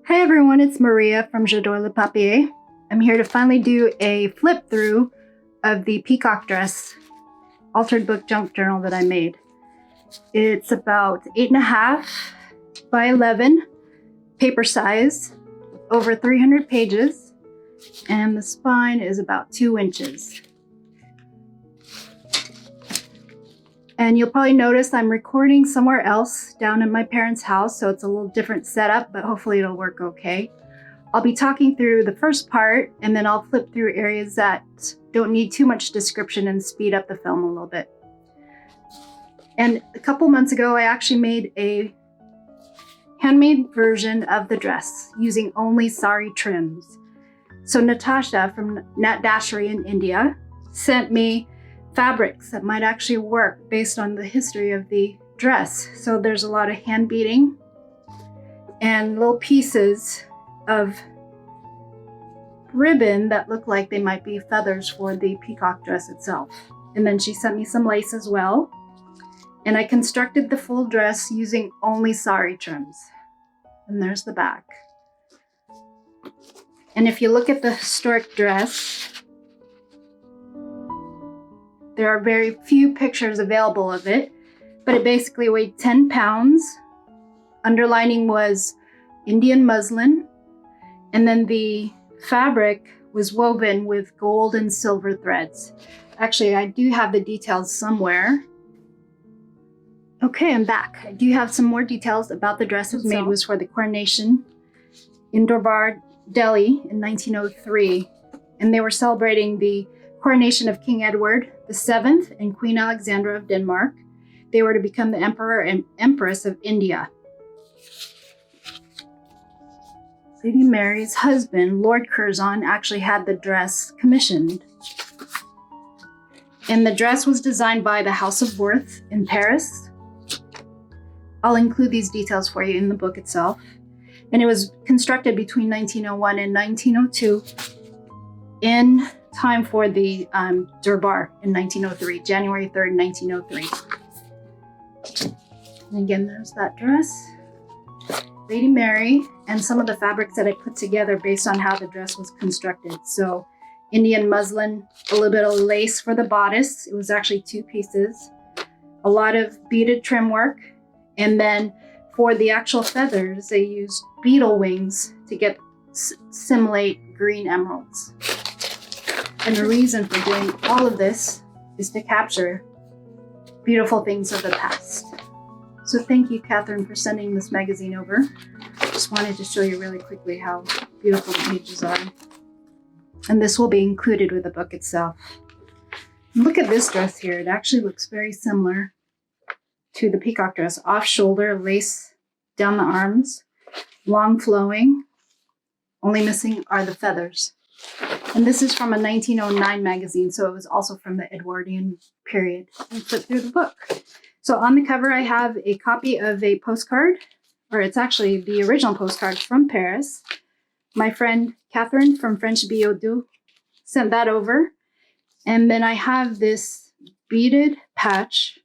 Hi everyone, it's Maria from J'adore le papier. I'm here to finally do a flip through of the Peacock Dress altered book junk journal that I made. It's about 8.5 by 11 paper size, over 300 pages, and the spine is about 2 inches. And you'll probably notice I'm recording somewhere else down in my parents' house, so it's a little different setup, but hopefully it'll work okay. I'll be talking through the first part, and then I'll flip through areas that don't need too much description and speed up the film a little bit. And a couple months ago, I actually made a handmade version of the dress using only sari trims. So Natasha from NataschaSood in India sent me fabrics that might actually work based on the history of the dress. So there's a lot of hand beading and little pieces of ribbon that look like they might be feathers for the peacock dress itself. And then she sent me some lace as well. And I constructed the full dress using only sari trims. And there's the back. And if you look at the historic dress, there are very few pictures available of it, but it basically weighed 10 pounds. Underlining was Indian muslin, and then the fabric was woven with gold and silver threads. Actually, I do have the details somewhere. Okay, I'm back. I do have some more details about the dress. It was made was for the Coronation in Durbar, Delhi in 1903, and they were celebrating the coronation of King Edward VII and Queen Alexandra of Denmark. They were to become the Emperor and Empress of India. Lady Mary's husband, Lord Curzon, actually had the dress commissioned. And the dress was designed by the House of Worth in Paris. I'll include these details for you in the book itself. And it was constructed between 1901 and 1902 in time for the Durbar in 1903, January 3rd, 1903. And again, there's that dress. Lady Mary, and some of the fabrics that I put together based on how the dress was constructed. So Indian muslin, a little bit of lace for the bodice. It was actually 2 pieces. A lot of beaded trim work. And then for the actual feathers, they used beetle wings to simulate green emeralds. And the reason for doing all of this is to capture beautiful things of the past. So thank you, Catherine, for sending this magazine over. Just wanted to show you really quickly how beautiful the pages are. And this will be included with the book itself. Look at this dress here. It actually looks very similar to the peacock dress. Off shoulder, lace down the arms, long flowing. Only missing are the feathers. And this is from a 1909 magazine, so it was also from the Edwardian period. And flip through the book. So on the cover, I have a copy of a postcard, or it's actually the original postcard from Paris. My friend Catherine from French Biodou sent that over. And then I have this beaded patch,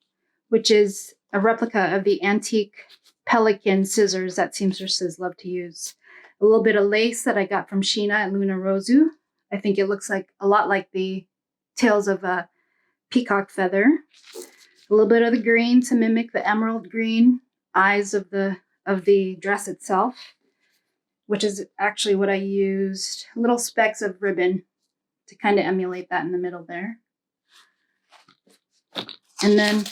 which is a replica of the antique pelican scissors that seamstresses love to use. A little bit of lace that I got from Sheena at Luna Rosu. I think it looks like a lot like the tails of a peacock feather. A little bit of the green to mimic the emerald green eyes of the dress itself, which is actually what I used. Little specks of ribbon to kind of emulate that in the middle there. And then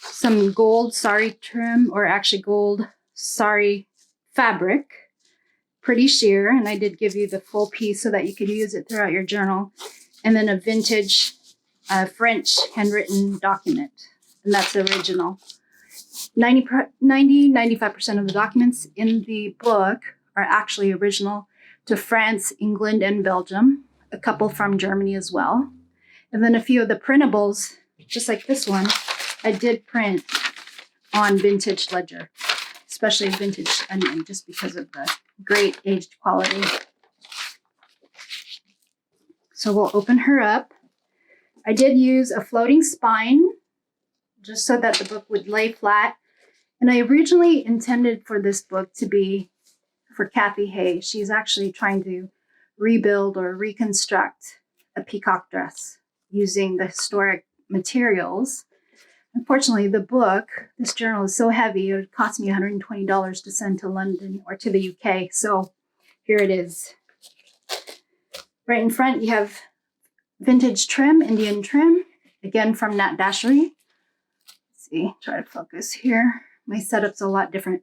some gold sari trim, or actually gold sari fabric. Pretty sheer, and I did give you the full piece so that you could use it throughout your journal. And then a vintage French handwritten document, and that's the original. 95% of the documents in the book are actually original to France, England, and Belgium, a couple from Germany as well. And then a few of the printables, just like this one, I did print on vintage ledger, especially vintage onion, just because of the great aged quality. So we'll open her up. I did use a floating spine just so that the book would lay flat. And I originally intended for this book to be for Kathy Hay. She's actually trying to rebuild or reconstruct a peacock dress using the historic materials. Unfortunately, the book, this journal, is so heavy, it would cost me $120 to send to London or to the UK. So here it is. Right in front, you have vintage trim, Indian trim, again from Nat Dashery. Let's see, try to focus here. My setup's a lot different.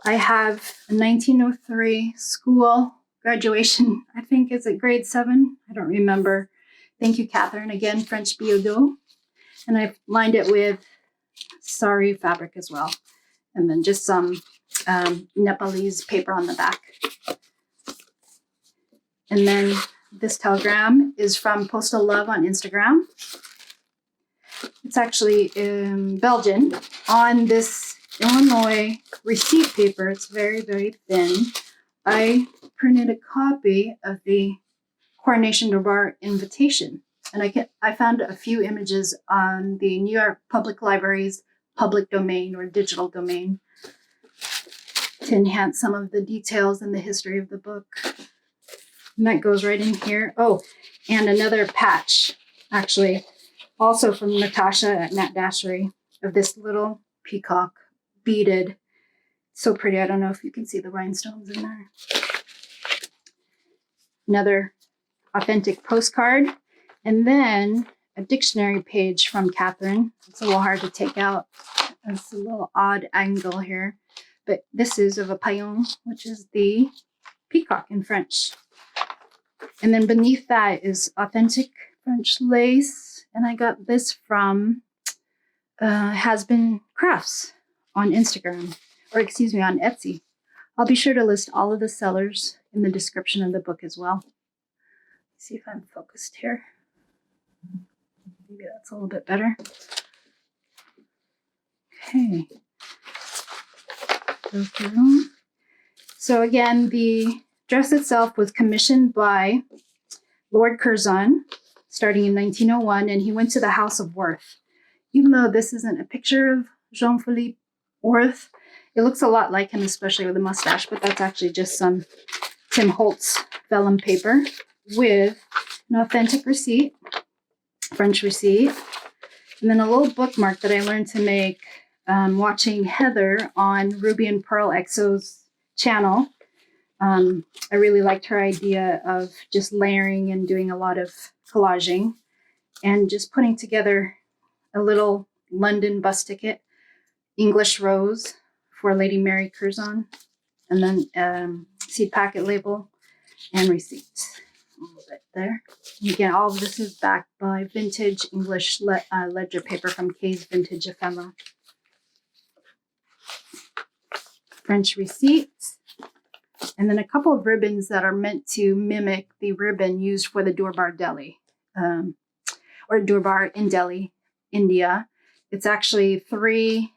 I have a 1903 school graduation, I think, is it grade 7? I don't remember. Thank you, Catherine. Again, French Biodot. And I've lined it with sari fabric as well. And then just some Nepalese paper on the back. And then this telegram is from Postal Love on Instagram. It's actually in Belgian. On this Illinois receipt paper, it's very, very thin. I printed a copy of the Coronation Durbar invitation. And I found a few images on the New York Public Library's public domain or digital domain to enhance some of the details and the history of the book. And that goes right in here. Oh, and another patch, actually, also from Natasha at Nat Dashery, of this little peacock beaded. So pretty. I don't know if you can see the rhinestones in there. Another authentic postcard. And then a dictionary page from Catherine. It's a little hard to take out. It's a little odd angle here. But this is of a paillon, which is the peacock in French. And then beneath that is authentic French lace. And I got this from Hasbeencrafts on Instagram, or excuse me, on Etsy. I'll be sure to list all of the sellers in the description of the book as well. Let's see if I'm focused here. Maybe that's a little bit better. Okay. Go through. So again, the dress itself was commissioned by Lord Curzon, starting in 1901, and he went to the House of Worth. Even though this isn't a picture of Jean Philippe Worth, it looks a lot like him, especially with the mustache, but that's actually just some Tim Holtz vellum paper with an authentic receipt, French receipt, and then a little bookmark that I learned to make watching Heather on Ruby and Pearl XO's channel. I really liked her idea of just layering and doing a lot of collaging and just putting together a little London bus ticket, English rose for Lady Mary Curzon, and then seed packet label and receipt. A little bit there. And again, all of this is backed by vintage English ledger paper from KaysVintageEphemera. French receipts. And then a couple of ribbons that are meant to mimic the ribbon used for the Durbar Delhi, or Durbar in Delhi, India. It's actually 3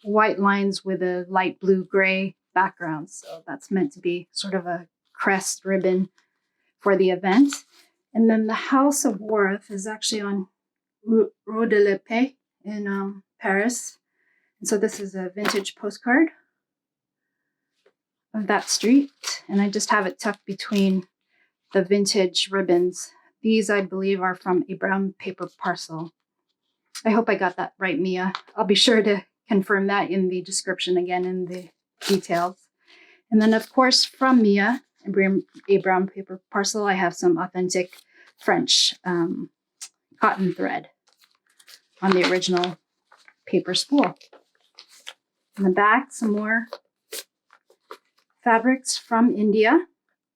white lines with a light blue-gray background. So that's meant to be sort of a crest ribbon for the event. And then the House of Worth is actually on Rue de la Paix in Paris. And so this is a vintage postcard of that street. And I just have it tucked between the vintage ribbons. These, I believe, are from a brown paper parcel. I hope I got that right, Mia. I'll be sure to confirm that in the description again in the details. And then, of course, from Mia, a brown paper parcel, I have some authentic French cotton thread on the original paper spool. In the back, some more fabrics from India.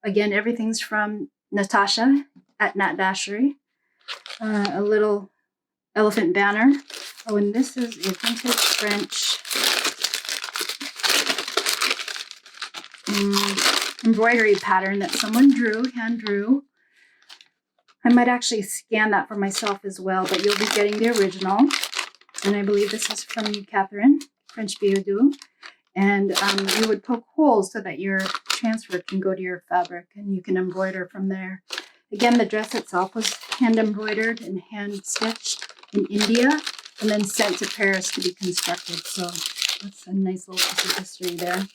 Again, everything's from Natasha at Nat Dashery. A little elephant banner. Oh, and this is a vintage French embroidery pattern that someone hand drew. I might actually scan that for myself as well, but you'll be getting the original. And I believe this is from you, Catherine, French Biodot. And you would poke holes so that your transfer can go to your fabric and you can embroider from there. Again, the dress itself was hand embroidered and hand stitched in India and then sent to Paris to be constructed. So that's a nice little piece of history there.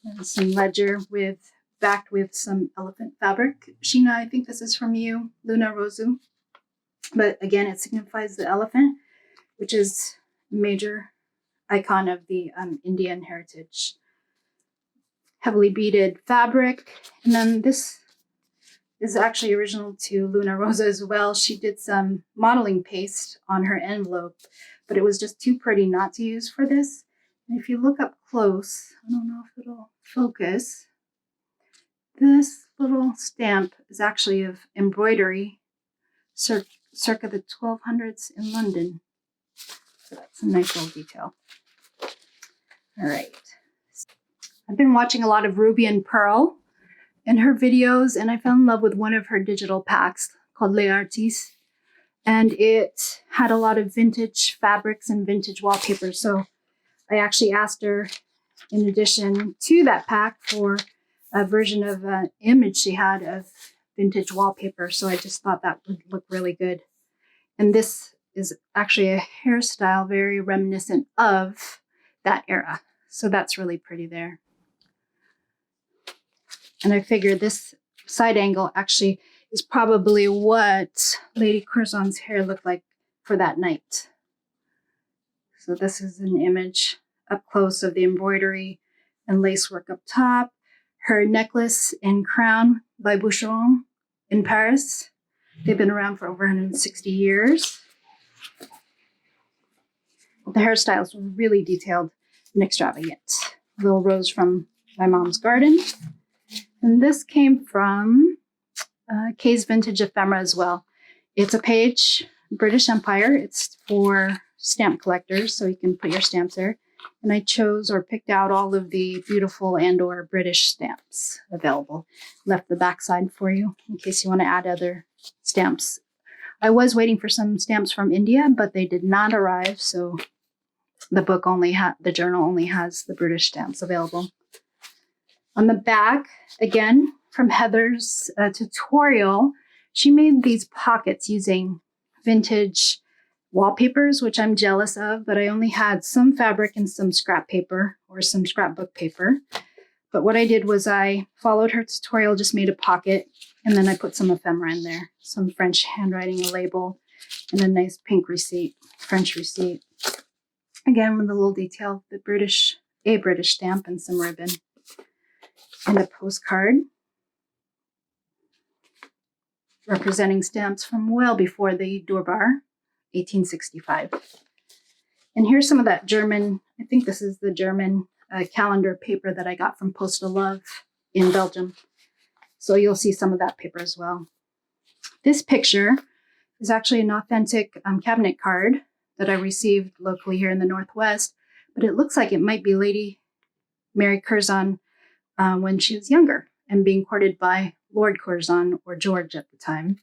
And some ledger backed with some elephant fabric. Sheena, I think this is from you, Luna Rosu. But again, it signifies the elephant, which is a major icon of the Indian heritage. Heavily beaded fabric. And then this is actually original to Luna Rosa as well. She did some modeling paste on her envelope, but it was just too pretty not to use for this. And if you look up close, I don't know if it'll focus, this little stamp is actually of embroidery circa the 1200s in London. So that's a nice little detail. All right. I've been watching a lot of Ruby and Pearl in her videos, and I fell in love with one of her digital packs called Les Artistes. And it had a lot of vintage fabrics and vintage wallpaper. So I actually asked her, in addition to that pack, for a version of an image she had of vintage wallpaper. So I just thought that would look really good. And this is actually a hairstyle very reminiscent of that era. So that's really pretty there. And I figured this side angle actually is probably what Lady Curzon's hair looked like for that night. So this is an image up close of the embroidery and lacework up top. Her necklace and crown by Boucheron in Paris. They've been around for over 160 years. The hairstyles were really detailed and extravagant. Little rose from my mom's garden. And this came from KaysVintageEphemera as well. It's a page, British Empire. It's for stamp collectors, so you can put your stamps there. And I chose or picked out all of the beautiful and/or British stamps available. Left the backside for you in case you want to add other stamps. I was waiting for some stamps from India, but they did not arrive, so the journal only has the British stamps available. On the back, again, from Heather's tutorial, she made these pockets using vintage wallpapers, which I'm jealous of, but I only had some fabric and some scrap paper or some scrapbook paper. But what I did was I followed her tutorial, just made a pocket, and then I put some ephemera in there, some French handwriting, a label, and a nice pink receipt, French receipt. Again, with a little detail, a British stamp and some ribbon. And a postcard representing stamps from well before the Durbar, 1865. And here's some of that German, I think this is the German calendar paper that I got from Postal Love in Belgium. So you'll see some of that paper as well. This picture is actually an authentic cabinet card that I received locally here in the Northwest, but it looks like it might be Lady Mary Curzon when she was younger and being courted by Lord Curzon or George at the time.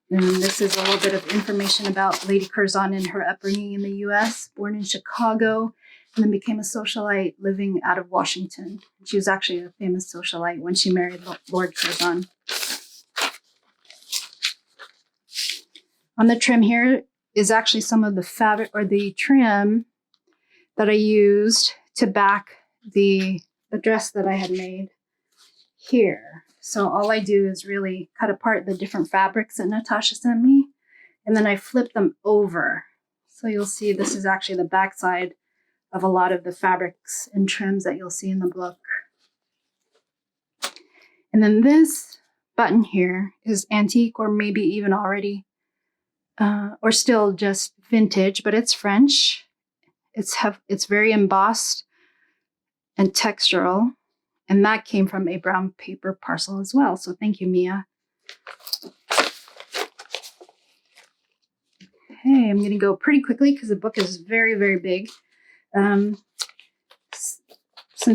And this is a little bit of information about Lady Curzon and her upbringing in the U.S., born in Chicago, and then became a socialite living out of Washington. She was actually a famous socialite when she married Lord Curzon. On the trim here is actually some of the fabric or the trim that I used to back the dress that I had made here. So all I do is really cut apart the different fabrics that Natasha sent me, and then I flip them over. So you'll see this is actually the back side of a lot of the fabrics and trims that you'll see in the book. And then this button here is antique or maybe even already or still just vintage, but it's French. It's very embossed and textural, and that came from a brown paper parcel as well. So thank you, Mia. Okay, I'm going to go pretty quickly because the book is very, very big. Some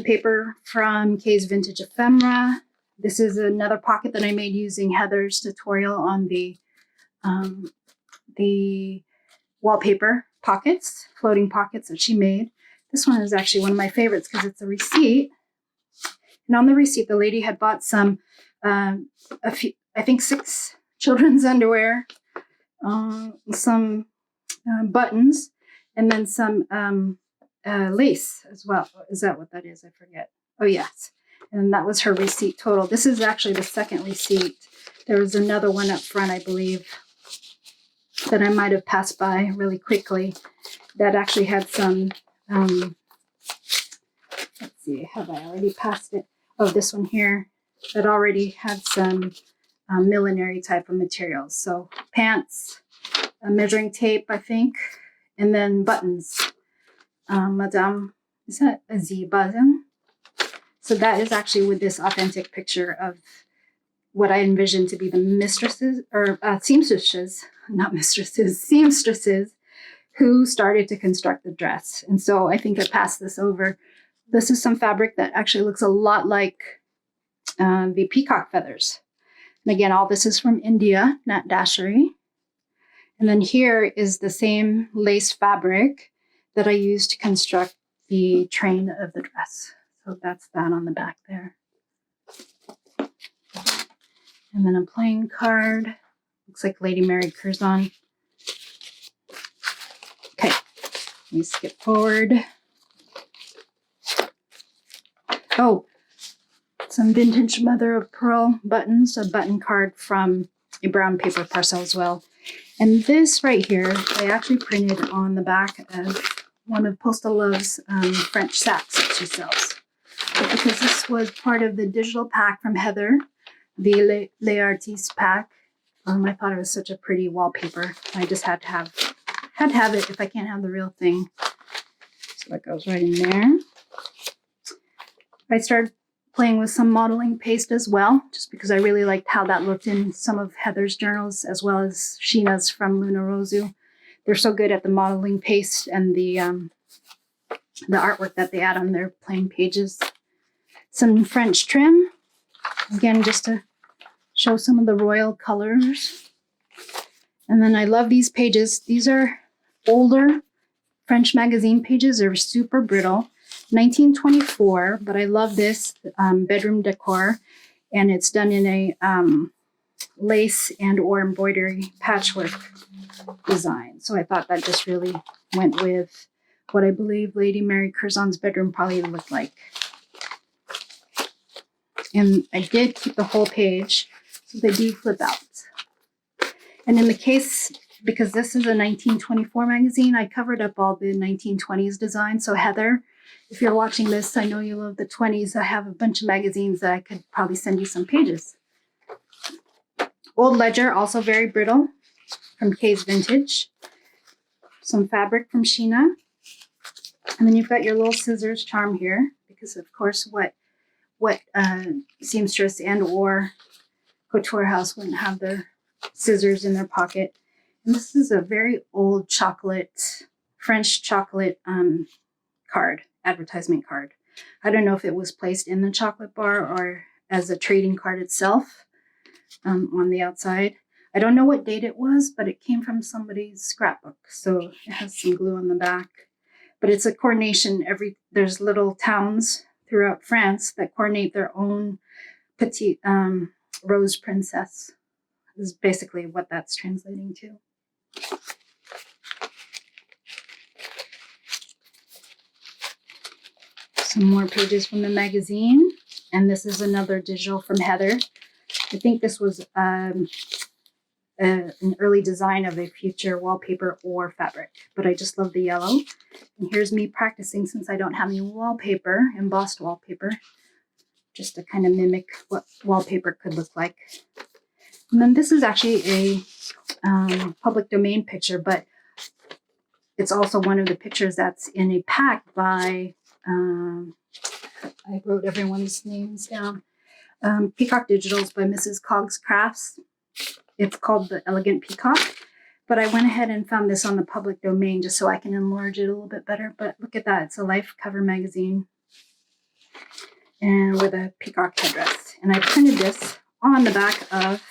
paper from KaysVintageEphemera. This is another pocket that I made using Heather's tutorial on the wallpaper pockets, floating pockets that she made. This one is actually one of my favorites because it's a receipt. And on the receipt, the lady had bought some, I think 6 children's underwear, some buttons, and then some lace as well. Is that what that is? I forget. Oh, yes. And that was her receipt total. This is actually the second receipt. There was another one up front, I believe, that I might have passed by really quickly that actually had some, let's see, have I already passed it? Oh, this one here that already had some millinery type of materials. So pants, a measuring tape, I think, and then buttons. Madame, is that a Z button? So that is actually with this authentic picture of what I envisioned to be the mistresses, or seamstresses, not mistresses, seamstresses, who started to construct the dress. And so I think I passed this over. This is some fabric that actually looks a lot like the peacock feathers. And again, all this is from India, not Dashery. And then here is the same lace fabric that I used to construct the train of the dress. So that's that on the back there. And then a plain card. Looks like Lady Mary Curzon. Okay, let me skip forward. Oh, some vintage mother of pearl buttons, a button card from a brown paper parcel as well. And this right here, I actually printed on the back of one of Postal Love's French sacks that she sells. But because this was part of the digital pack from Heather, the Les Artistes pack, I thought it was such a pretty wallpaper. I just had to have it if I can't have the real thing. So that goes right in there. I started playing with some modeling paste as well, just because I really liked how that looked in some of Heather's journals, as well as Sheena's from Luna Rosu. They're so good at the modeling paste and the artwork that they add on their plain pages. Some French trim, again, just to show some of the royal colors. And then I love these pages. These are older French magazine pages. They're super brittle. 1924, but I love this bedroom decor, and it's done in a lace and or embroidery patchwork design. So I thought that just really went with what I believe Lady Mary Curzon's bedroom probably looked like. And I did keep the whole page, so they do flip out. And in the case, because this is a 1924 magazine, I covered up all the 1920s designs. So Heather, if you're watching this, I know you love the 20s. I have a bunch of magazines that I could probably send you some pages. Old Ledger, also very brittle, from Kay's Vintage. Some fabric from Sheena. And then you've got your little scissors charm here, because of course what seamstress and or couture house wouldn't have their scissors in their pocket. And this is a very old French chocolate card, advertisement card. I don't know if it was placed in the chocolate bar or as a trading card itself on the outside. I don't know what date it was, but it came from somebody's scrapbook. So it has some glue on the back. But it's a coronation. There's little towns throughout France that coronate their own petite rose princess. Is basically what that's translating to. Some more pages from the magazine. And this is another digital from Heather. I think this was an early design of a future wallpaper or fabric, but I just love the yellow. And here's me practicing, since I don't have any wallpaper, embossed wallpaper, just to kind of mimic what wallpaper could look like. And then this is actually a public domain picture, but it's also one of the pictures that's in a pack by, I wrote everyone's names down, Peacock Digitals by MrsCogsCrafts. It's called the Elegant Peacock, but I went ahead and found this on the public domain just so I can enlarge it a little bit better. But look at that, it's a Life cover magazine and with a peacock headdress. And I printed this on the back of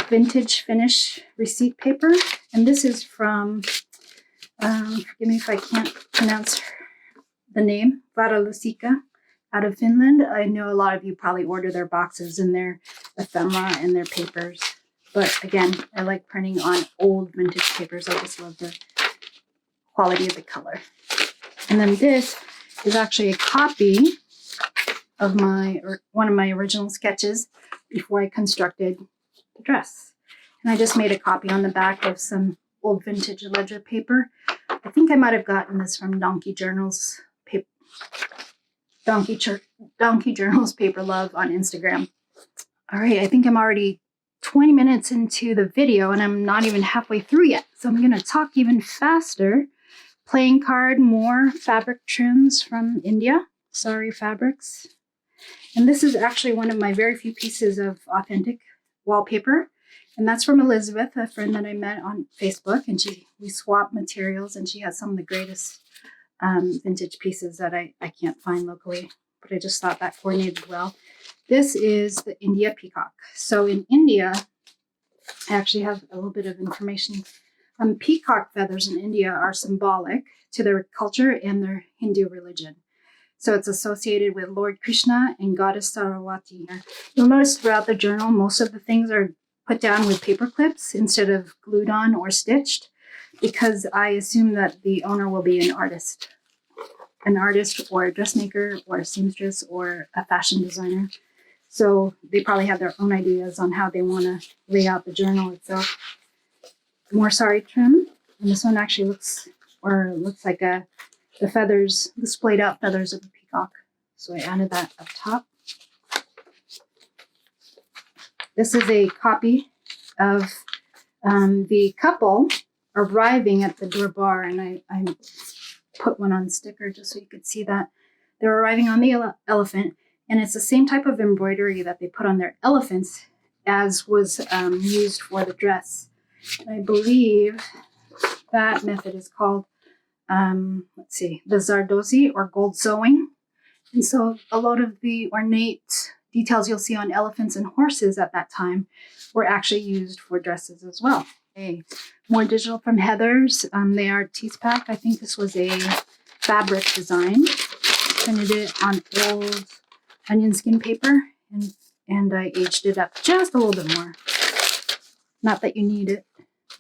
vintage finish receipt paper. And this is from, forgive me if I can't pronounce the name, Varalusikka out of Finland. I know a lot of you probably order their boxes and their ephemera and their papers. But again, I like printing on old vintage papers. I just love the quality of the color. And then this is actually a copy of one of my original sketches before I constructed the dress. And I just made a copy on the back of some old vintage ledger paper. I think I might have gotten this from Donkey Journal's paper love on Instagram. All right, I think I'm already 20 minutes into the video and I'm not even halfway through yet. So I'm gonna talk even faster. Playing card, more fabric trims from India, sari fabrics. And this is actually one of my very few pieces of authentic wallpaper. And that's from Elizabeth, a friend that I met on Facebook, and we swapped materials, and she has some of the greatest vintage pieces that I can't find locally, but I just thought that coordinated well. This is the India peacock. So in India, I actually have a little bit of information. Peacock feathers in India are symbolic to their culture and their Hindu religion. So it's associated with Lord Krishna and Goddess Saraswati. You'll notice throughout the journal, most of the things are put down with paper clips instead of glued on or stitched, because I assume that the owner will be an artist or a dressmaker or a seamstress or a fashion designer. So they probably have their own ideas on how they want to lay out the journal itself. More sari trim, and this one actually looks like the feathers, the splayed out feathers of a peacock. So I added that up top. This is a copy of the couple arriving at the Durbar, and I put one on sticker just so you could see that. They're arriving on the elephant, and it's the same type of embroidery that they put on their elephants as was used for the dress. And I believe that method is called, the Zardozi or gold sewing. And so a lot of the ornate details you'll see on elephants and horses at that time were actually used for dresses as well. Okay. More digital from Heather's. They are tease pack. I think this was a fabric design. Printed it on old onion skin paper and I aged it up just a little bit more. Not that you need it.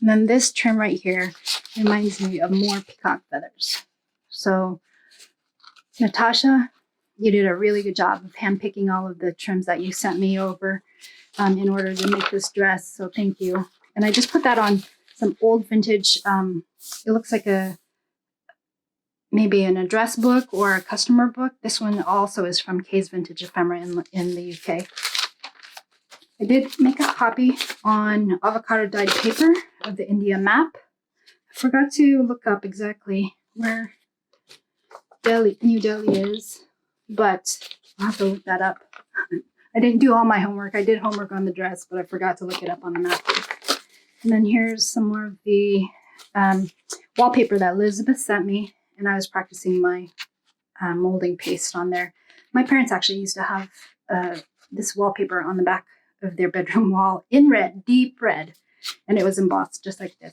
And then this trim right here reminds me of more peacock feathers. So Natasha, you did a really good job of handpicking all of the trims that you sent me over in order to make this dress. So thank you. And I just put that on some old vintage. It looks like maybe an address book or a customer book. This one also is from KaysVintageEphemera in the UK. I did make a copy on avocado dyed paper of the India map. I forgot to look up exactly where New Delhi is, but I'll have to look that up. I didn't do all my homework. I did homework on the dress, but I forgot to look it up on the map. And then here's some more of the wallpaper that Elizabeth sent me, and I was practicing my molding paste on there. My parents actually used to have this wallpaper on the back of their bedroom wall in red, deep red, and it was embossed just like this.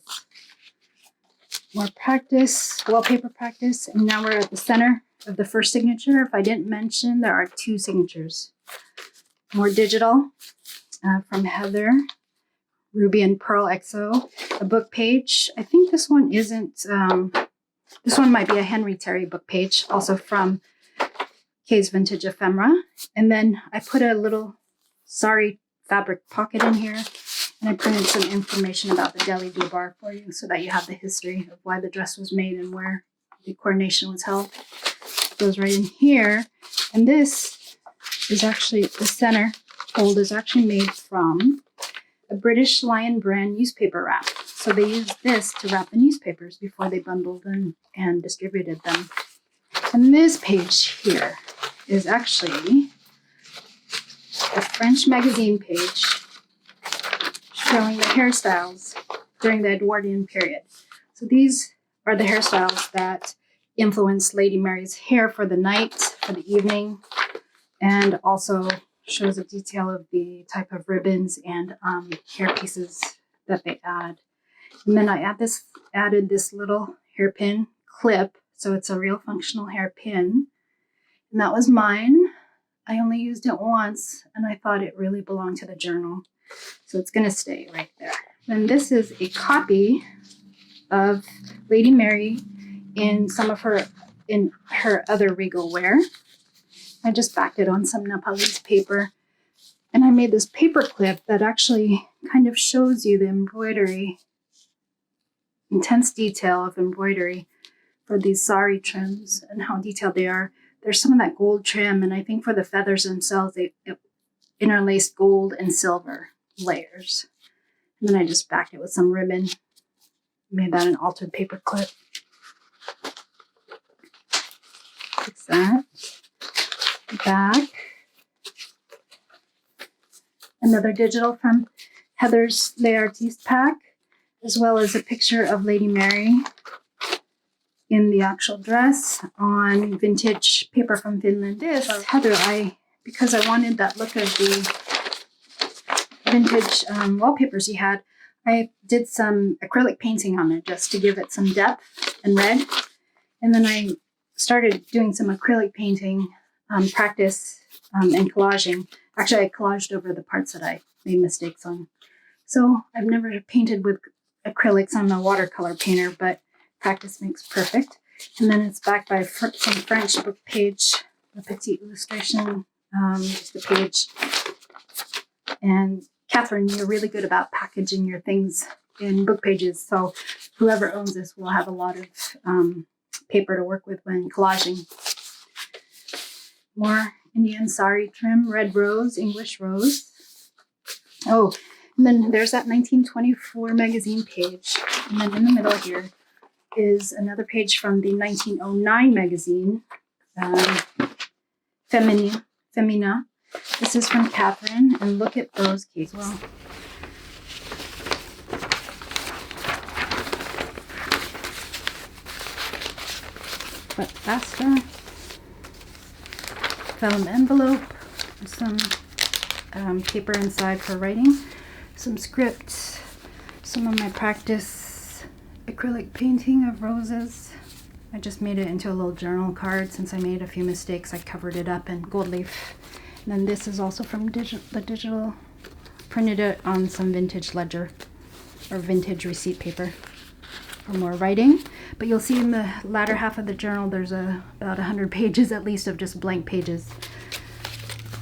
More practice, wallpaper practice, and now we're at the center of the first signature. If I didn't mention, there are two signatures. More digital from Heather, Ruby and Pearl XO, a book page. I think this one isn't, this one might be a Henry Terry book page, also from KaysVintageEphemera. And then I put a little sari fabric pocket in here, and I printed some information about the Delhi Durbar for you so that you have the history of why the dress was made and where the coronation was held. It goes right in here. And this is actually, the center fold is actually made from a British Lion brand newspaper wrap. So they used this to wrap the newspapers before they bundled them and distributed them. And this page here is actually a French magazine page showing the hairstyles during the Edwardian period. So these are the hairstyles that influenced Lady Mary's hair for the night, for the evening, and also shows a detail of the type of ribbons and hair pieces that they add. And then I added this little hairpin clip, so it's a real functional hairpin. And that was mine. I only used it once, and I thought it really belonged to the journal. So it's going to stay right there. And this is a copy of Lady Mary in some of her in her other regal wear. I just backed it on some Nepalese paper. And I made this paper clip that actually kind of shows you the embroidery, intense detail of embroidery for these sari trims and how detailed they are. There's some of that gold trim, and I think for the feathers themselves, they interlaced gold and silver layers. And then I just backed it with some ribbon, made that an altered paper clip. Fix that. Back. Another digital from Heather's Les Artistes pack, as well as a picture of Lady Mary in the actual dress on vintage paper from Finland. This, Heather, because I wanted that look of the vintage wallpapers you had, I did some acrylic painting on it just to give it some depth and red. And then I started doing some acrylic painting practice and collaging. Actually, I collaged over the parts that I made mistakes on. So I've never painted with acrylics. I'm a watercolor painter, but practice makes perfect. And then it's backed by some French book page, a petite illustration, just a page. And Catherine, you're really good about packaging your things in book pages. So whoever owns this will have a lot of paper to work with when collaging. More Indian sari trim, red rose, English rose. Oh, and then there's that 1924 magazine page. And then in the middle here is another page from the 1909 magazine, Femina. This is from Catherine, and look at those cases. Well, but faster. Vellum envelope, some paper inside for writing, some script, some of my practice acrylic painting of roses. I just made it into a little journal card. Since I made a few mistakes, I covered it up in gold leaf. And then this is also from the digital, printed it on some vintage ledger or vintage receipt paper for more writing. But you'll see in the latter half of the journal, there's about 100 pages at least of just blank pages.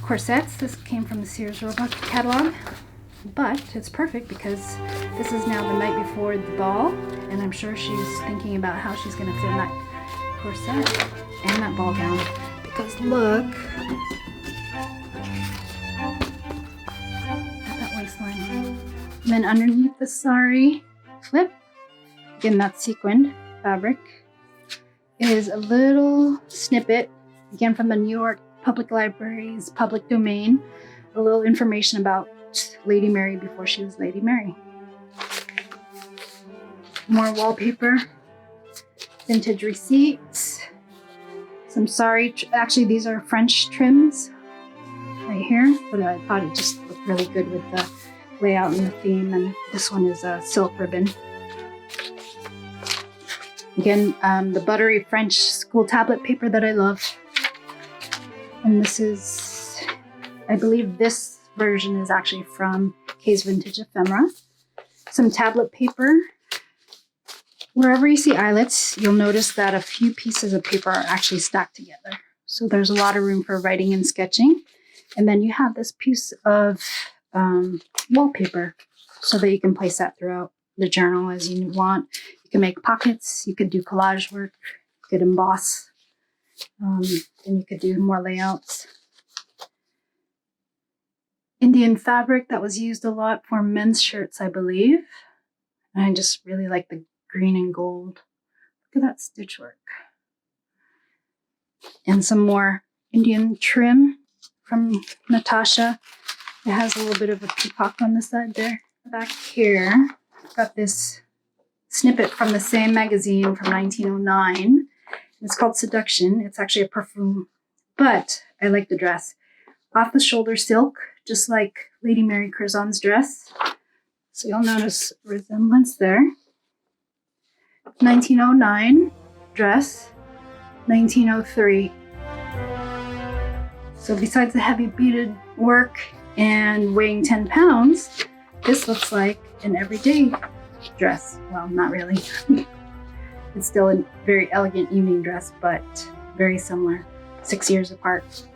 Corsets, this came from the Sears Roebuck catalog, but it's perfect because this is now the night before the ball, and I'm sure she's thinking about how she's going to fit in that corset and that ball gown, because look at that waistline. And then underneath the sari flip, again, that sequined fabric, is a little snippet, again from the New York Public Library's public domain, a little information about Lady Mary before she was Lady Mary. More wallpaper, vintage receipts, some sari, actually these are French trims right here, but I thought it just looked really good with the layout and the theme, and this one is a silk ribbon. Again, the buttery French school tablet paper that I love. And this is, I believe this version is actually from KaysVintageEphemera. Some tablet paper. Wherever you see eyelets, you'll notice that a few pieces of paper are actually stacked together. So there's a lot of room for writing and sketching. And then you have this piece of wallpaper so that you can place that throughout the journal as you want. You can make pockets, you could do collage work, you could emboss, and you could do more layouts. Indian fabric that was used a lot for men's shirts, I believe. And I just really like the green and gold. Look at that stitch work. And some more Indian trim from Natasha. It has a little bit of a peacock on the side there. Back here, I've got this snippet from the same magazine from 1909. It's called Seduction. It's actually a perfume, but I like the dress. Off the shoulder silk, just like Lady Mary Curzon's dress. So you'll notice resemblance there. 1909 dress, 1903. So besides the heavy beaded work and weighing 10 pounds, this looks like an everyday dress. Well, not really. It's still a very elegant evening dress, but very similar, 6 years apart.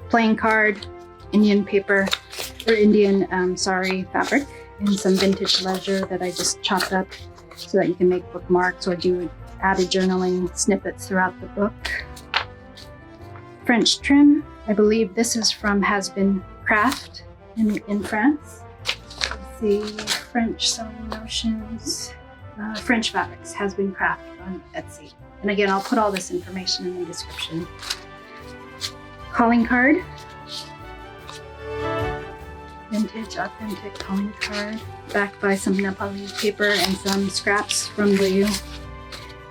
Playing card, Indian paper, or Indian sari fabric, and some vintage leather that I just chopped up so that you can make bookmarks or do added journaling snippets throughout the book. French trim. I believe this is from Hasbeencraft in France. Let's see, French sewing notions, French fabrics, Hasbeencraft on Etsy. And again, I'll put all this information in the description. Calling card. Vintage, authentic calling card, backed by some Nepalese paper and some scraps from Blue.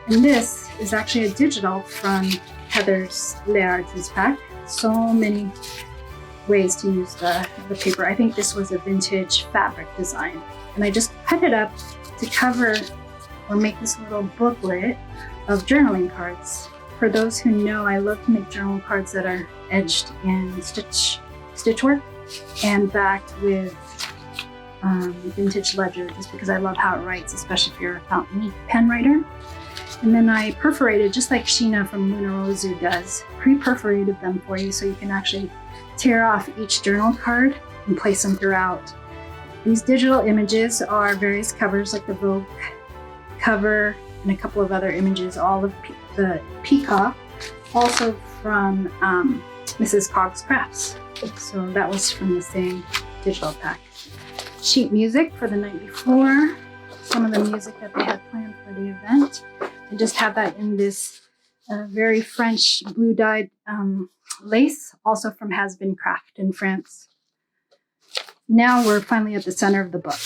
And this is actually a digital from Heather's Les Arts pack. So many ways to use the paper. I think this was a vintage fabric design. And I just cut it up to cover or make this little booklet of journaling cards. For those who know, I love to make journal cards that are edged in stitchwork and backed with vintage ledger, just because I love how it writes, especially if you're a fountain pen writer. And then I perforated, just like Sheena from Luna Rosu does, pre-perforated them for you so you can actually tear off each journal card and place them throughout. These digital images are various covers, like the Vogue cover and a couple of other images, all of the Peacock, also from MrsCogsCrafts. So that was from the same digital pack. Sheet music for the night before, some of the music that they had planned for the event. I just have that in this very French blue dyed lace, also from Hasbeencraft in France. Now we're finally at the center of the book.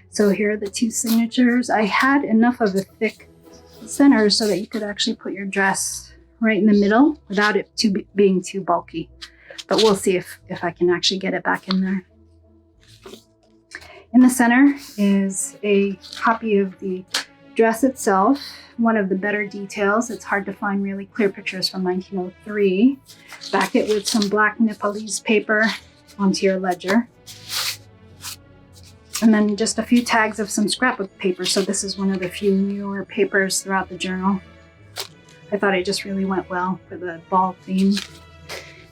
So here are the two signatures. I had enough of a thick center so that you could actually put your dress right in the middle without it being too bulky. But we'll see if I can actually get it back in there. In the center is a copy of the dress itself, one of the better details. It's hard to find really clear pictures from 1903. Back it with some black Nepalese paper onto your ledger. And then just a few tags of some scrapbook paper. So this is one of the few newer papers throughout the journal. I thought it just really went well for the ball theme.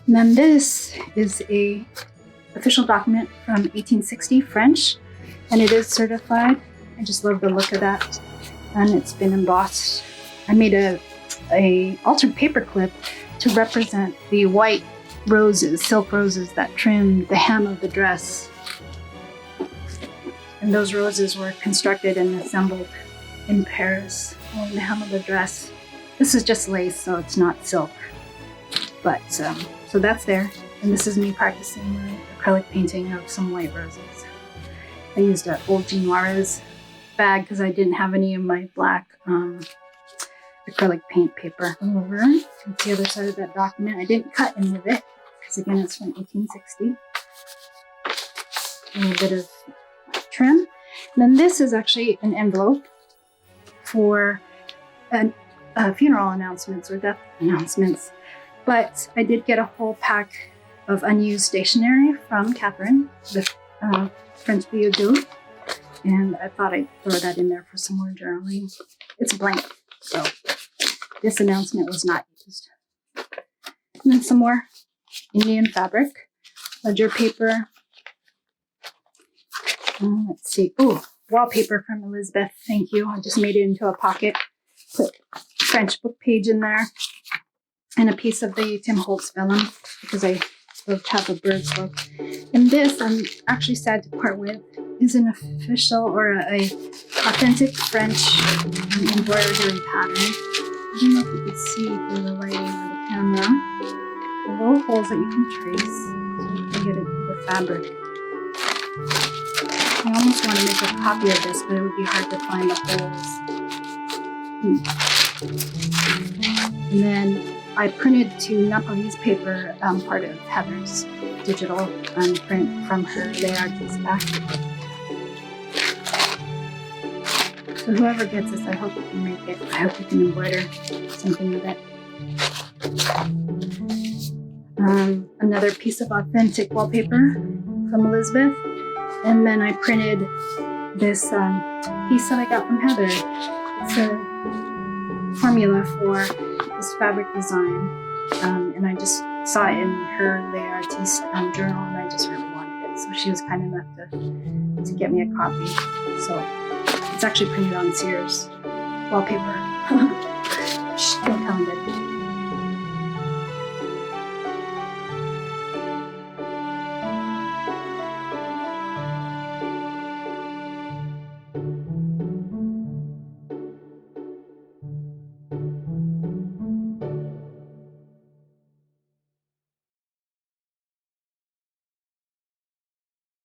And then this is a official document from 1860, French, and it is certified. I just love the look of that. And it's been embossed. I made a altered paper clip to represent the white roses, silk roses that trim the hem of the dress. And those roses were constructed and assembled in Paris on the hem of the dress. This is just lace, so it's not silk. But so that's there. And this is me practicing my acrylic painting of some white roses. I used an old Jean Juarez bag because I didn't have any of my black acrylic paint paper. Over to the other side of that document. I didn't cut any of it because again it's from 1860. A little bit of trim. And then this is actually an envelope for funeral announcements or death announcements. But I did get a whole pack of unused stationery from Catherine, the French Billet Doux, and I thought I'd throw that in there for some more journaling. It's blank, so this announcement was not used. And then some more Indian fabric, ledger paper. Let's see. Oh, wallpaper from Elizabeth. Thank you. I just made it into a pocket. Put French book page in there. And a piece of the Tim Holtz vellum because I love to have a bird's look. And this, I'm actually sad to part with, is an official or a authentic French embroidery pattern. I don't know if you can see through the lighting of the camera. The little holes that you can trace so you can get into the fabric. I almost want to make a copy of this, but it would be hard to find the holes. And then I printed to Nepalese paper part of Heather's digital print from her Les Arts pack. So whoever gets this, I hope you can make it. I hope you can embroider something with it. Another piece of authentic wallpaper from Elizabeth. And then I printed this piece that I got from Heather. It's a formula for this fabric design, and I just saw it in her Les Artistes journal, and I just really wanted it. So she was kind enough to get me a copy. So it's actually printed on Sears wallpaper. Shh, don't tell anybody.